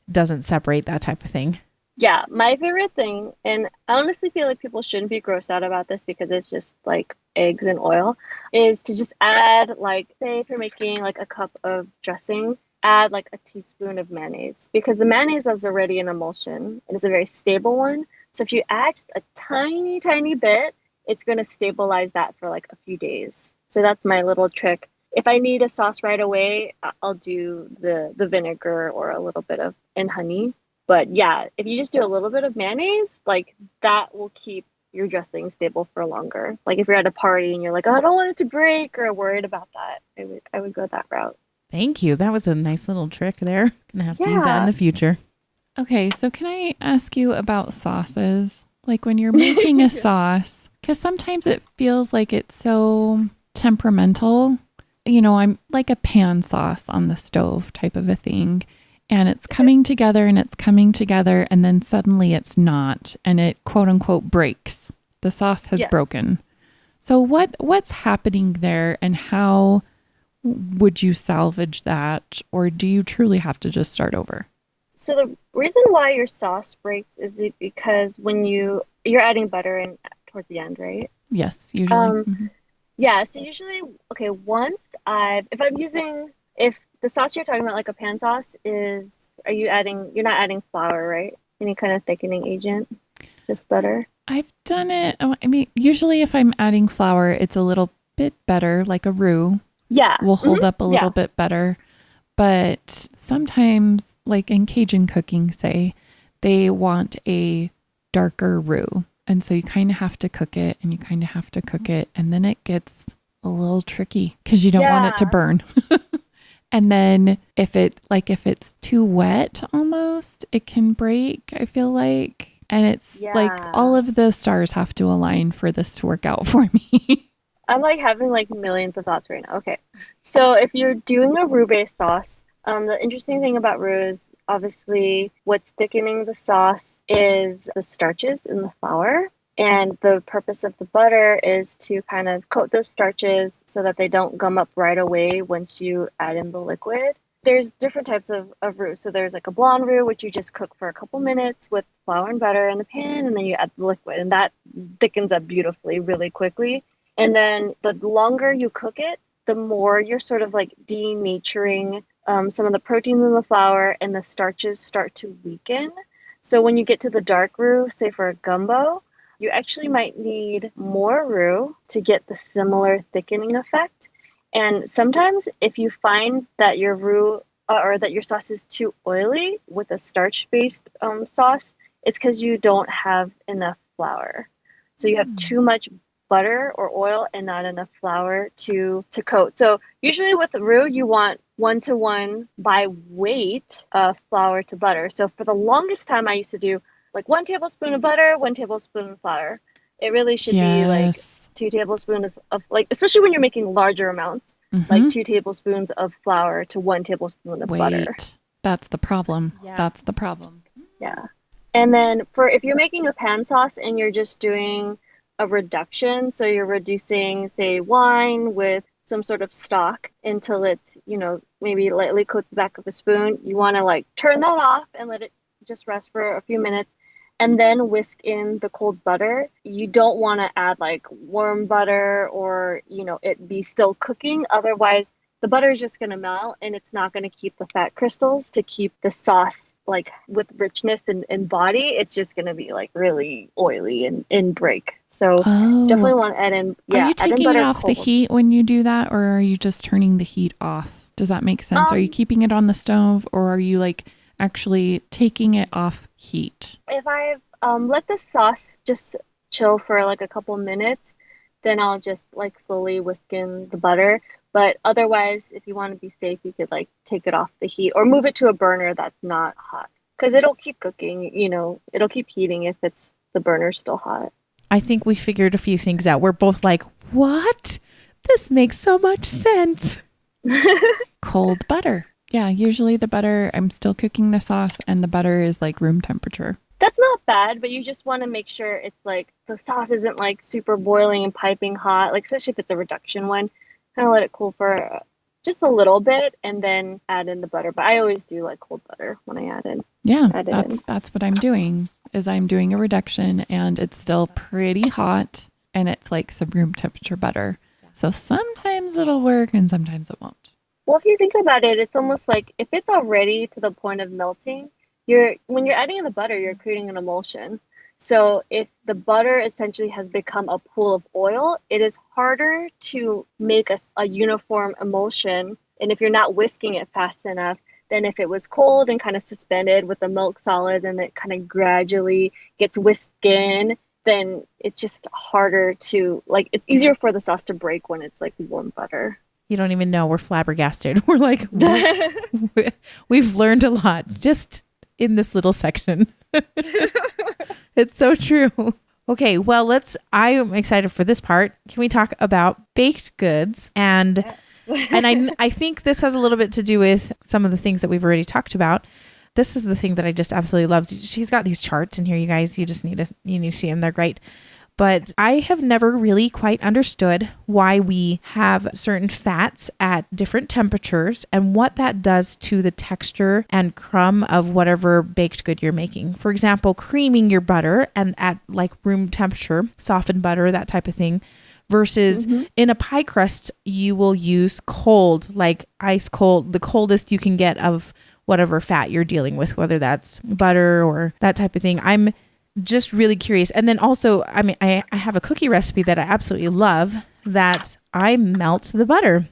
doesn't separate, that type of thing. Yeah, my favorite thing, and I honestly feel like people shouldn't be grossed out about this because it's just like eggs and oil, is to just add like, say if you're making like a cup of dressing, add like a teaspoon of mayonnaise because the mayonnaise is already an emulsion and it's a very stable one. So if you add just a tiny, tiny bit, it's going to stabilize that for like a few days. So that's my little trick. If I need a sauce right away, I'll do the vinegar or a little bit of and honey. But yeah, if you just do a little bit of mayonnaise, like that will keep your dressing stable for longer. Like if you're at a party and you're like, oh, I don't want it to break or worried about that, I would go that route. Thank you. That was a nice little trick there. Gonna have to use that in the future. Okay, so can I ask you about sauces? Like when you're making a sauce, because sometimes it feels like it's so temperamental. I'm like a pan sauce on the stove type of a thing. And it's coming together and then suddenly it's not. And it quote unquote breaks. The sauce has broken. So what's happening there and how would you salvage that? Or do you truly have to just start over? So the reason why your sauce breaks is because when you're adding butter in towards the end, right? Yes, usually. Yeah, so usually, okay, if the sauce you're talking about, like a pan sauce, you're not adding flour, right? Any kind of thickening agent, just butter? I've done it. I mean, usually if I'm adding flour, it's a little bit better, like a roux. Yeah. Will hold up a little bit better. But sometimes, like in Cajun cooking, say, they want a darker roux. And so you kind of have to cook it and you kind of have to cook it. And then it gets a little tricky because you don't want it to burn. And then if it's too wet almost, it can break, I feel like. And it's like all of the stars have to align for this to work out for me. I'm like having like millions of thoughts right now. Okay. So if you're doing a roux-based sauce, The interesting thing about roux is obviously what's thickening the sauce is the starches in the flour. And the purpose of the butter is to kind of coat those starches so that they don't gum up right away once you add in the liquid. There's different types of roux. So there's like a blonde roux, which you just cook for a couple minutes with flour and butter in the pan, and then you add the liquid. And that thickens up beautifully, really quickly. And then the longer you cook it, the more you're sort of like denaturing some of the proteins in the flour, and the starches start to weaken. So when you get to the dark roux, say for a gumbo, you actually might need more roux to get the similar thickening effect. And sometimes if you find that your roux or that your sauce is too oily with a starch-based sauce, it's because you don't have enough flour. So you have too much butter or oil and not enough flour to coat. So usually with the roux, you want 1-to-1 by weight of flour to butter. So for the longest time, I used to do like 1 tablespoon of butter, 1 tablespoon of flour. It really should be like 2 tablespoons of, like, especially when you're making larger amounts, like 2 tablespoons of flour to 1 tablespoon of butter. That's the problem. Yeah. That's the problem. Yeah. And then if you're making a pan sauce and you're just doing a reduction, so you're reducing, say, wine with some sort of stock until it's, maybe lightly coats the back of a spoon, you want to like turn that off and let it just rest for a few minutes, and then whisk in the cold butter. You don't want to add like warm butter or, it be still cooking. Otherwise, the butter is just going to melt and it's not going to keep the fat crystals to keep the sauce like with richness and body. It's just going to be like really oily and break. So definitely want to add in. Yeah, are you taking it off the heat when you do that, or are you just turning the heat off? Does that make sense? Are you keeping it on the stove, or are you like actually taking it off heat? If I let the sauce just chill for like a couple minutes, then I'll just like slowly whisk in the butter. But otherwise, if you want to be safe, you could like take it off the heat or move it to a burner that's not hot, because it'll keep cooking, it'll keep heating if it's the burner's still hot. I think we figured a few things out. We're both like, what? This makes so much sense. Cold butter. Yeah, usually the butter, I'm still cooking the sauce and the butter is like room temperature. That's not bad, but you just want to make sure it's like the sauce isn't like super boiling and piping hot, like especially if it's a reduction one. Kind of let it cool for just a little bit and then add in the butter. But I always do like cold butter when I add in. Yeah, that's what I'm doing, is I'm doing a reduction and it's still pretty hot and it's like some room temperature butter. So sometimes it'll work and sometimes it won't. Well, if you think about it, it's almost like if it's already to the point of melting, when you're adding in the butter, you're creating an emulsion. So if the butter essentially has become a pool of oil, it is harder to make a uniform emulsion. And if you're not whisking it fast enough, then if it was cold and kind of suspended with the milk solid and it kind of gradually gets whisked in, then it's just harder to, like, it's easier for the sauce to break when it's like warm butter. You don't even know. We're flabbergasted. We're like, we've learned a lot just in this little section. It's so true. Okay, well, I am excited for this part. Can we talk about baked goods? And and I think this has a little bit to do with some of the things that we've already talked about. This is the thing that I just absolutely love. She's got these charts in here, you guys. You need to see them. They're great. But I have never really quite understood why we have certain fats at different temperatures and what that does to the texture and crumb of whatever baked good you're making. For example, creaming your butter and at like room temperature, softened butter, that type of thing, versus in a pie crust, you will use cold, like ice cold, the coldest you can get of whatever fat you're dealing with, whether that's butter or that type of thing. I'm just really curious. And then also, I mean, I have a cookie recipe that I absolutely love that I melt the butter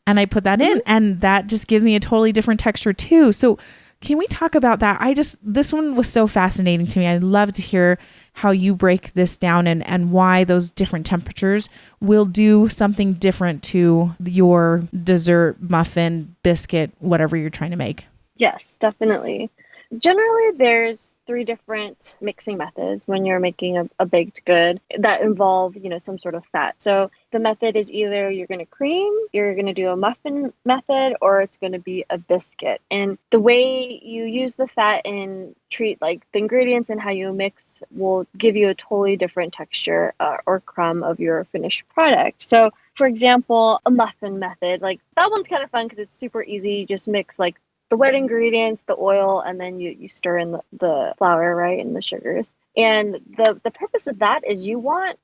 and I put that in, and that just gives me a totally different texture too. So can we talk about that? This one was so fascinating to me. I'd love to hear how you break this down and why those different temperatures will do something different to your dessert, muffin, biscuit, whatever you're trying to make. Yes, definitely. Generally, there's 3 different mixing methods when you're making a baked good that involve, some sort of fat. So the method is either you're going to cream, you're going to do a muffin method, or it's going to be a biscuit. And the way you use the fat and treat like the ingredients and how you mix will give you a totally different texture or crumb of your finished product. So for example, a muffin method, like that one's kind of fun because it's super easy. You just mix like the wet ingredients, the oil, and then you stir in the flour, right, and the sugars. And the purpose of that is you want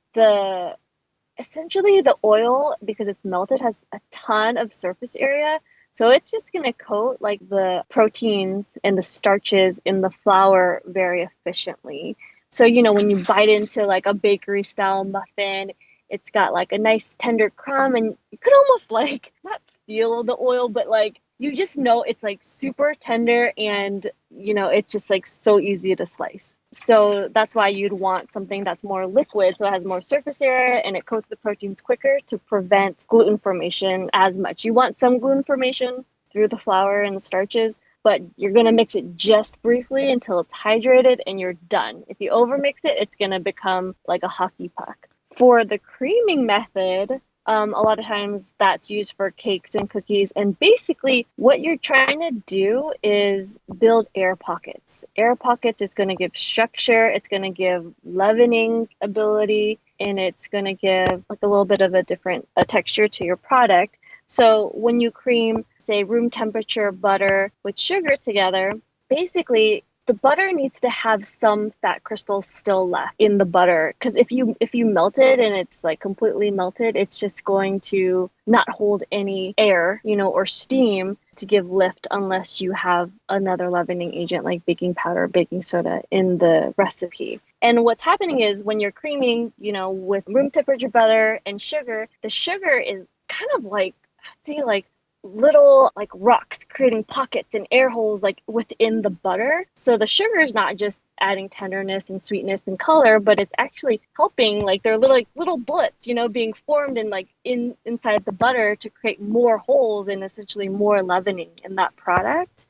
essentially the oil, because it's melted, has a ton of surface area. So it's just going to coat like the proteins and the starches in the flour very efficiently. So, when you bite into like a bakery style muffin, it's got like a nice tender crumb, and you could almost like not feel the oil, but like you just know it's like super tender, and it's just like so easy to slice. So that's why you'd want something that's more liquid, so it has more surface area and it coats the proteins quicker to prevent gluten formation as much. You want some gluten formation through the flour and the starches, but you're going to mix it just briefly until it's hydrated and you're done. If you overmix it, it's going to become like a hockey puck. For the creaming method, a lot of times that's used for cakes and cookies. And basically what you're trying to do is build air pockets. Air pockets is going to give structure. It's going to give leavening ability, and it's going to give like a little bit of a different texture to your product. So when you cream, say, room temperature butter with sugar together, basically the butter needs to have some fat crystals still left in the butter, because if you melt it and it's like completely melted, it's just going to not hold any air, or steam to give lift unless you have another leavening agent like baking powder or baking soda in the recipe. And what's happening is when you're creaming, with room temperature butter and sugar, the sugar is kind of like, I'd say like little like rocks creating pockets and air holes like within the butter. So the sugar is not just adding tenderness and sweetness and color, but it's actually helping, like they're little bullets, being formed in like inside the butter to create more holes and essentially more leavening in that product.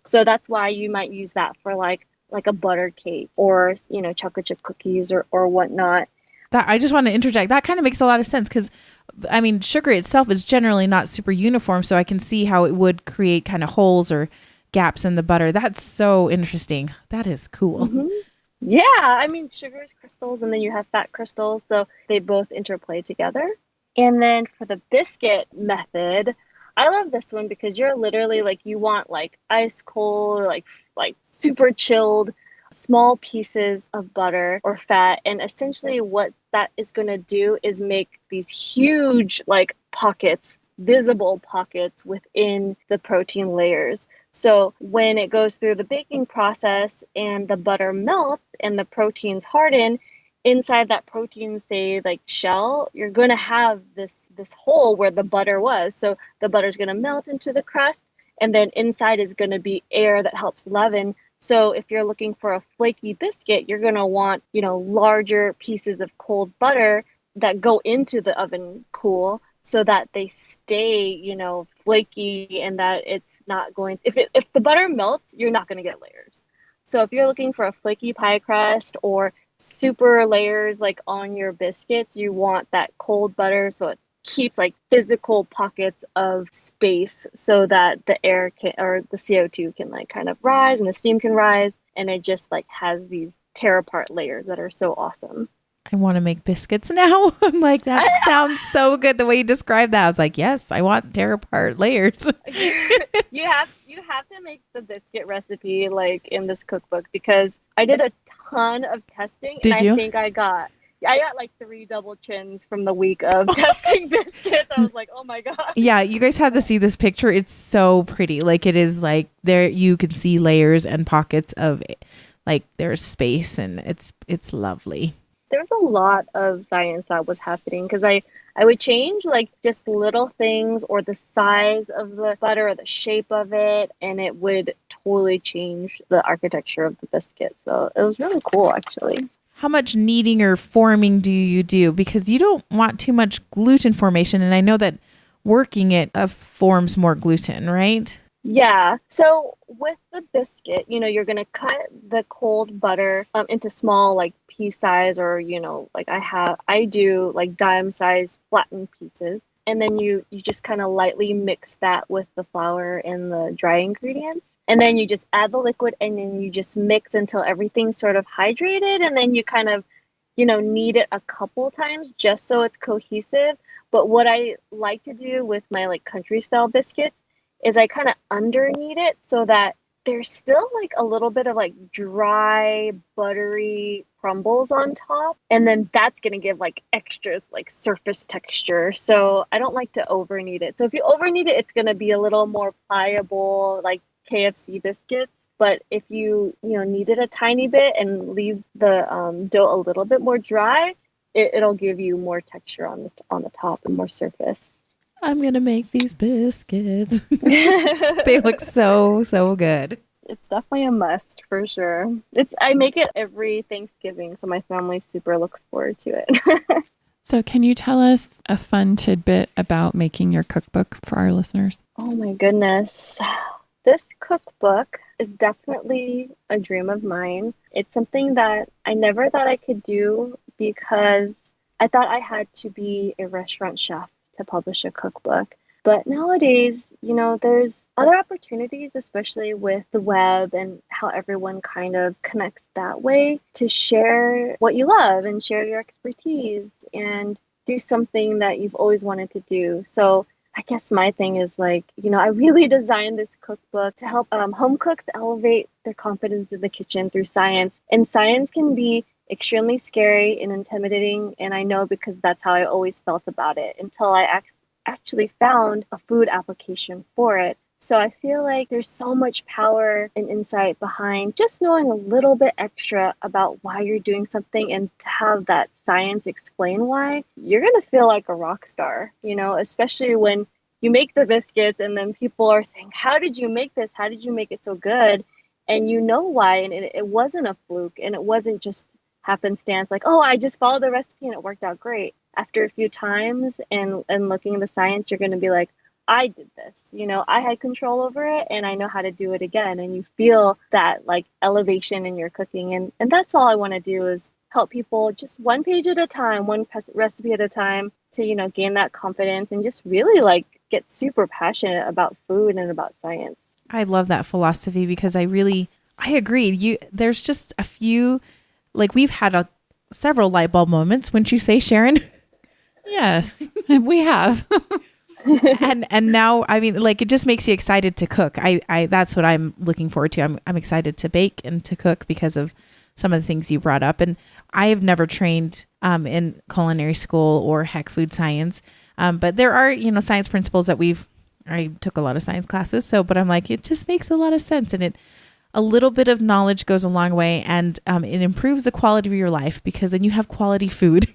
So that's why you might use that for like a butter cake or chocolate chip cookies or whatnot. That I just want to interject. That kind of makes a lot of sense because, I mean, sugar itself is generally not super uniform, so I can see how it would create kind of holes or gaps in the butter. That's so interesting. That is cool. Mm-hmm. Yeah, I mean, sugar is crystals, and then you have fat crystals, so they both interplay together. And then for the biscuit method, I love this one because you're literally like, you want like ice cold or like super chilled small pieces of butter or fat, and essentially what that is going to do is make these huge like pockets, visible pockets within the protein layers. So when it goes through the baking process and the butter melts and the proteins harden, inside that protein, say like shell, you're going to have this hole where the butter was. So the butter is going to melt into the crust, and then inside is going to be air that helps leaven. So if you're looking for a flaky biscuit, you're going to want, larger pieces of cold butter that go into the oven cool so that they stay, flaky, and that it's not going, if the butter melts, you're not going to get layers. So if you're looking for a flaky pie crust or super layers like on your biscuits, you want that cold butter so it keeps like physical pockets of space so that the air can, or the CO2 can like kind of rise and the steam can rise, and it just like has these tear apart layers that are so awesome. I want to make biscuits now. I'm like, that sounds so good the way you described that. I was like, yes, I want tear apart layers. You have to make the biscuit recipe like in this cookbook, because I did a ton of testing. Did you? I think I got like 3 double chins from the week of testing biscuits. I was like, oh my God. Yeah, you guys have to see this picture. It's so pretty. Like, it is like there you can see layers and pockets of like there's space, and it's lovely. There's a lot of science that was happening because I would change like just little things or the size of the butter or the shape of it, and it would totally change the architecture of the biscuit. So it was really cool, actually. How much kneading or forming do you do? Because you don't want too much gluten formation. And I know that working it forms more gluten, right? Yeah. So with the biscuit, you're gonna cut the cold butter into small like pea size or like I do like dime size flattened pieces. And then you just kind of lightly mix that with the flour and the dry ingredients. And then you just add the liquid and then you just mix until everything's sort of hydrated and then you kind of knead it a couple times just so it's cohesive. But what I like to do with my like country style biscuits is I kind of under knead it so that there's still like a little bit of like dry, buttery crumbles on top. And then that's going to give like extras like surface texture. So I don't like to over knead it. So if you over knead it, it's going to be a little more pliable, like KFC biscuits. But if you knead it a tiny bit and leave the dough a little bit more dry, it'll give you more texture on the top and more surface. I'm going to make these biscuits. They look so good. It's definitely a must for sure. I make it every Thanksgiving, so my family super looks forward to it. So can you tell us a fun tidbit about making your cookbook for our listeners? Oh my goodness. This cookbook is definitely a dream of mine. It's something that I never thought I could do because I thought I had to be a restaurant chef to publish a cookbook. But nowadays, there's other opportunities, especially with the web and how everyone kind of connects that way to share what you love and share your expertise and do something that you've always wanted to do. So I guess my thing is like, I really designed this cookbook to help home cooks elevate their confidence in the kitchen through science. And science can be extremely scary and intimidating. And I know because that's how I always felt about it until I actually found a food application for it. So I feel like there's so much power and insight behind just knowing a little bit extra about why you're doing something and to have that science explain why. You're going to feel like a rock star, especially when you make the biscuits and then people are saying, how did you make this? How did you make it so good? And you know why. And it wasn't a fluke and it wasn't just happenstance like, oh, I just followed the recipe and it worked out great. After a few times and looking at the science, you're going to be like, I did this, I had control over it and I know how to do it again. And you feel that like elevation in your cooking. And that's all I want to do is help people just one page at a time, one recipe at a time to, gain that confidence and just really like get super passionate about food and about science. I love that philosophy because I agreed. There's just a few, like we've had several light bulb moments, wouldn't you say, Sharon? Yes, we have. and now, I mean, like it just makes you excited to cook. I that's what I'm looking forward to. I'm excited to bake and to cook because of some of the things you brought up. And I have never trained in culinary school or food science. But there are, science principles that I took a lot of science classes. But I'm like, it just makes a lot of sense. And a little bit of knowledge goes a long way and it improves the quality of your life because then you have quality food.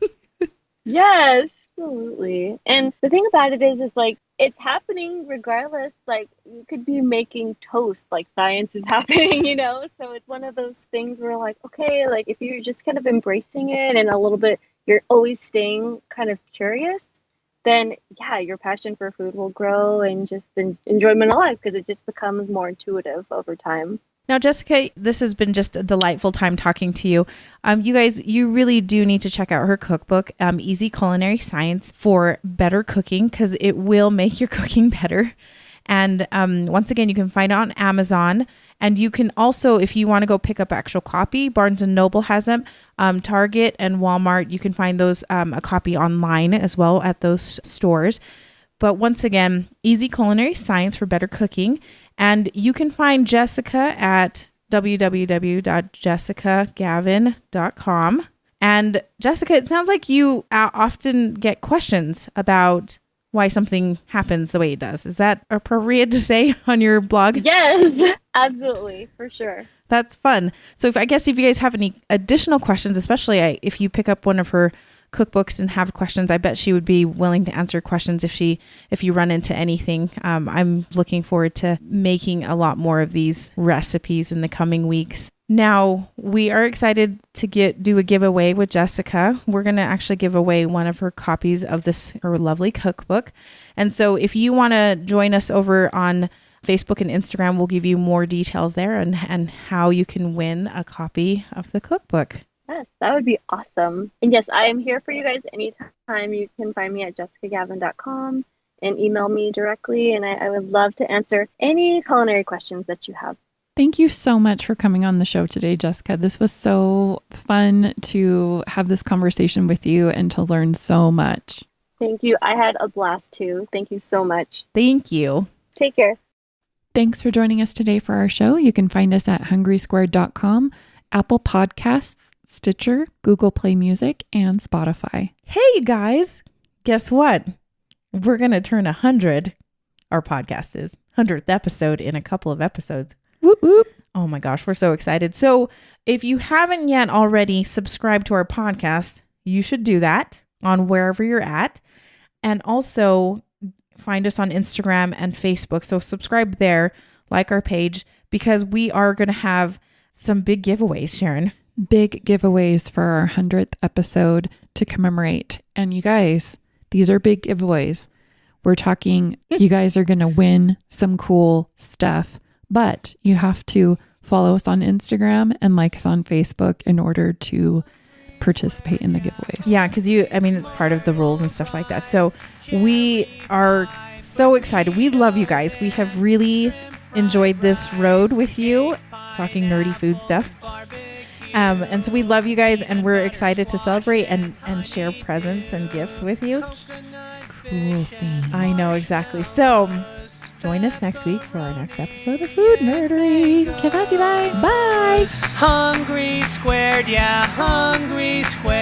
Yes. Absolutely. And the thing about it is like, it's happening regardless. Like you could be making toast, like science is happening, So it's one of those things where like, okay, like if you're just kind of embracing it and a little bit, you're always staying kind of curious, then yeah, your passion for food will grow and just enjoyment of life because it just becomes more intuitive over time. Now, Jessica, this has been just a delightful time talking to you. You guys, you really do need to check out her cookbook, Easy Culinary Science for Better Cooking, because it will make your cooking better. And once again, you can find it on Amazon. And you can also, if you want to go pick up actual copy, Barnes & Noble has them. Target and Walmart, you can find those a copy online as well at those stores. But once again, Easy Culinary Science for Better Cooking. And you can find Jessica at www.jessicagavin.com. And Jessica, it sounds like you often get questions about why something happens the way it does. Is that appropriate to say on your blog? Yes, absolutely, for sure. That's fun. So if you guys have any additional questions, especially if you pick up one of her cookbooks and have questions, I bet she would be willing to answer questions if you run into anything. I'm looking forward to making a lot more of these recipes in the coming weeks. Now, we are excited to do a giveaway with Jessica. We're going to actually give away one of her copies of her lovely cookbook. And so if you want to join us over on Facebook and Instagram will give you more details there and how you can win a copy of the cookbook. Yes, that would be awesome. And yes, I am here for you guys anytime. You can find me at jessicagavin.com and email me directly. And I would love to answer any culinary questions that you have. Thank you so much for coming on the show today, Jessica. This was so fun to have this conversation with you and to learn so much. Thank you. I had a blast too. Thank you so much. Thank you. Take care. Thanks for joining us today for our show. You can find us at hungrysquared.com, Apple Podcasts, Stitcher, Google Play Music, and Spotify. Hey, you guys, guess what? We're going to turn 100. Our podcast is 100th episode in a couple of episodes. Whoop, whoop. Oh my gosh, we're so excited. So if you haven't yet already subscribed to our podcast, you should do that on wherever you're at. And also find us on Instagram and Facebook. So subscribe there, like our page, because we are going to have some big giveaways, Sharon. Big giveaways for our 100th episode to commemorate. And you guys, these are big giveaways. We're talking, you guys are going to win some cool stuff, but you have to follow us on Instagram and like us on Facebook in order to participate in the giveaways. Yeah, because it's part of the rules and stuff like that. So we are so excited. We love you guys. We have really enjoyed this road with you, talking nerdy food stuff. And so we love you guys, and we're excited to celebrate and share presents and gifts with you. Cool thing. I know, exactly. So join us next week for our next episode of Food Nerdery. Okay, bye. Bye. Hungry squared, yeah, hungry squared.